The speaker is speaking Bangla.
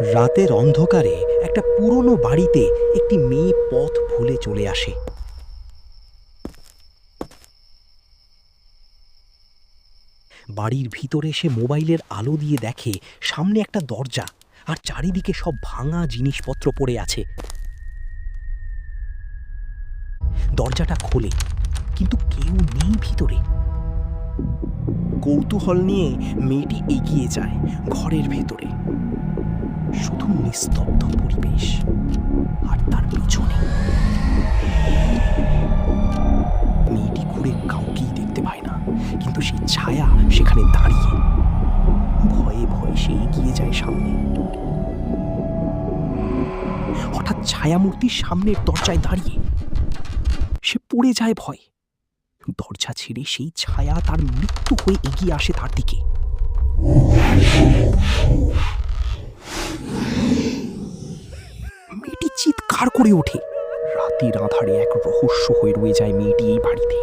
রাতের অন্ধকারে একটা পুরনো বাড়িতে একটি মেয়ে পথ ভুলে চলে আসে। বাড়ির ভিতরে সে মোবাইলের আলো দিয়ে দেখে সামনে একটা দরজা আর চারিদিকে সব ভাঙা জিনিসপত্র পড়ে আছে। দরজাটা খোলে, কিন্তু কেউ নেই ভিতরে। কৌতূহল নিয়ে মেয়েটি এগিয়ে যায় ঘরের ভেতরে। শুধু নিস্তব্ধ পরিবেশ, আর তার পিছনে মেয়েটি ঘুরে কাউকেই দেখতে পায় না, কিন্তু সেই ছায়া সেখানে দাঁড়িয়ে। ভয়ে ভয়ে সে এগিয়ে যায় সামনে। হঠাৎ ছায়ামূর্তির সামনের দরজায় দাঁড়িয়ে সে পড়ে যায় ভয়। দরজা ছেড়ে সেই ছায়া তার মৃত্যু হয়ে এগিয়ে আসে তার দিকে। মেয়েটি চিৎকার করে ওঠে। রাতের আঁধারে এক রহস্য হয়ে রয়ে যায় মেয়েটি এই বাড়িতে।